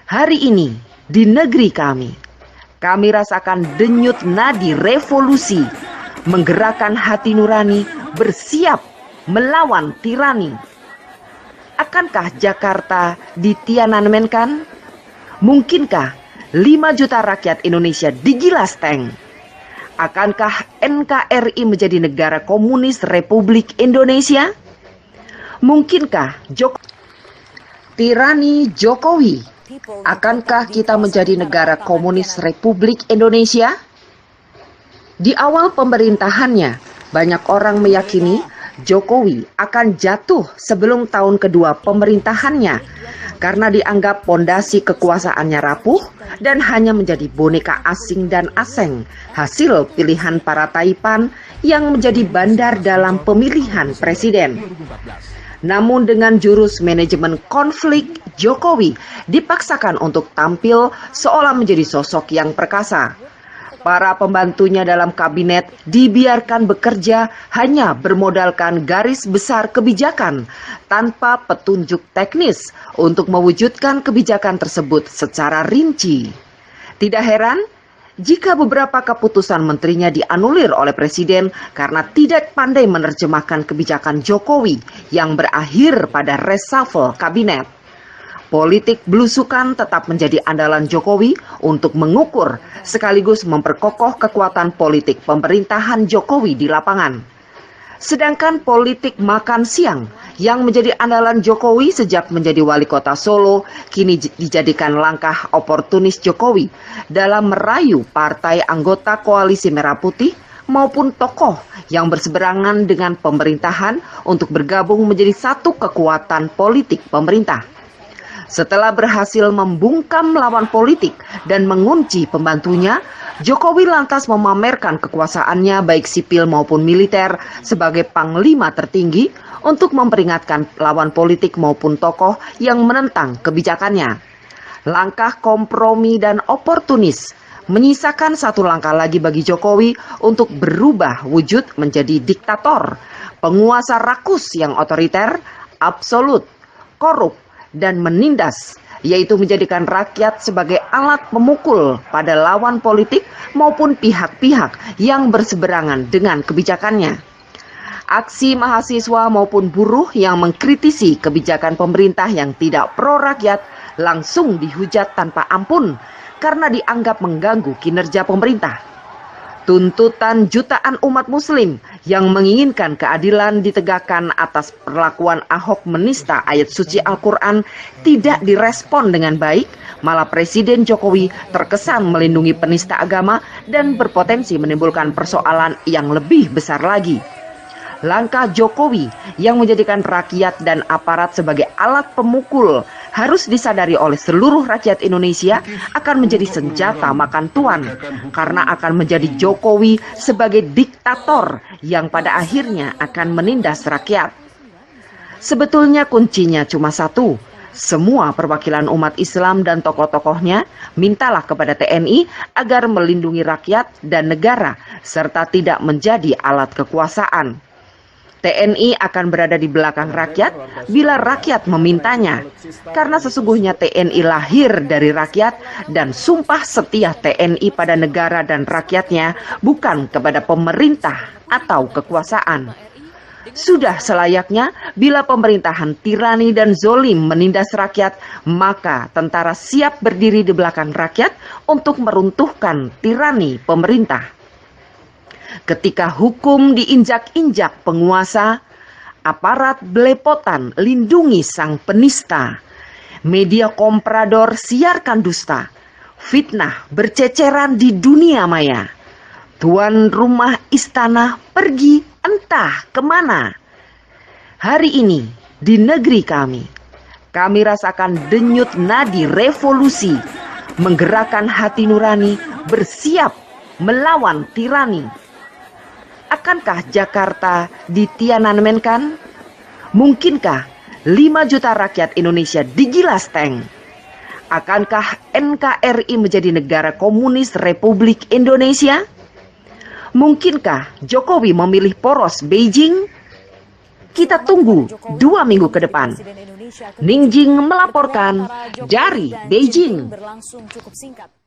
Hari ini di negeri kami rasakan denyut nadi revolusi, menggerakkan hati nurani, bersiap melawan tirani. Akankah Jakarta ditiananmenkan? Mungkinkah 5 juta rakyat Indonesia digilas tank? Akankah NKRI menjadi negara komunis Republik Indonesia? Mungkinkah tirani Jokowi? Akankah kita menjadi negara komunis Republik Indonesia? Di awal pemerintahannya, banyak orang meyakini Jokowi akan jatuh sebelum tahun kedua pemerintahannya karena dianggap pondasi kekuasaannya rapuh dan hanya menjadi boneka asing dan aseng, hasil pilihan para taipan yang menjadi bandar dalam pemilihan presiden. Namun dengan jurus manajemen konflik, Jokowi dipaksakan untuk tampil seolah menjadi sosok yang perkasa. Para pembantunya dalam kabinet dibiarkan bekerja hanya bermodalkan garis besar kebijakan tanpa petunjuk teknis untuk mewujudkan kebijakan tersebut secara rinci. Tidak heran jika beberapa keputusan menterinya dianulir oleh presiden karena tidak pandai menerjemahkan kebijakan Jokowi yang berakhir pada reshuffle kabinet. Politik belusukan tetap menjadi andalan Jokowi untuk mengukur sekaligus memperkokoh kekuatan politik pemerintahan Jokowi di lapangan. Sedangkan politik makan siang yang menjadi andalan Jokowi sejak menjadi wali kota Solo kini dijadikan langkah oportunis Jokowi dalam merayu partai anggota koalisi Merah Putih maupun tokoh yang berseberangan dengan pemerintahan untuk bergabung menjadi satu kekuatan politik pemerintah. Setelah berhasil membungkam lawan politik dan mengunci pembantunya, Jokowi lantas memamerkan kekuasaannya baik sipil maupun militer sebagai panglima tertinggi untuk memperingatkan lawan politik maupun tokoh yang menentang kebijakannya. Langkah kompromi dan oportunis menyisakan satu langkah lagi bagi Jokowi untuk berubah wujud menjadi diktator, penguasa rakus yang otoriter, absolut, korup, dan menindas, yaitu menjadikan rakyat sebagai alat pemukul pada lawan politik maupun pihak-pihak yang berseberangan dengan kebijakannya. Aksi mahasiswa maupun buruh yang mengkritisi kebijakan pemerintah yang tidak pro rakyat langsung dihujat tanpa ampun karena dianggap mengganggu kinerja pemerintah. Tuntutan jutaan umat muslim yang menginginkan keadilan ditegakkan atas perlakuan Ahok menista ayat suci Al-Quran tidak direspon dengan baik, malah Presiden Jokowi terkesan melindungi penista agama dan berpotensi menimbulkan persoalan yang lebih besar lagi. Langkah Jokowi yang menjadikan rakyat dan aparat sebagai alat pemukul harus disadari oleh seluruh rakyat Indonesia akan menjadi senjata makan tuan karena akan menjadi Jokowi sebagai diktator yang pada akhirnya akan menindas rakyat. Sebetulnya kuncinya cuma satu. Semua perwakilan umat Islam dan tokoh-tokohnya mintalah kepada TNI agar melindungi rakyat dan negara serta tidak menjadi alat kekuasaan. TNI akan berada di belakang rakyat bila rakyat memintanya, karena sesungguhnya TNI lahir dari rakyat dan sumpah setia TNI pada negara dan rakyatnya bukan kepada pemerintah atau kekuasaan. Sudah selayaknya bila pemerintahan tirani dan zolim menindas rakyat, maka tentara siap berdiri di belakang rakyat untuk meruntuhkan tirani pemerintah. Ketika hukum diinjak-injak penguasa, aparat belepotan lindungi sang penista, media komprador siarkan dusta, fitnah berceceran di dunia maya, tuan rumah istana pergi entah kemana. Hari ini di negeri kami rasakan denyut nadi revolusi, menggerakkan hati nurani, bersiap melawan tirani. Akankah Jakarta ditiananmenkan? Mungkinkah 5 juta rakyat Indonesia digilas tank? Akankah NKRI menjadi negara komunis Republik Indonesia? Mungkinkah Jokowi memilih poros Beijing? Kita tunggu 2 minggu ke depan. Ningjing melaporkan dari Beijing. berlangsung cukup singkat.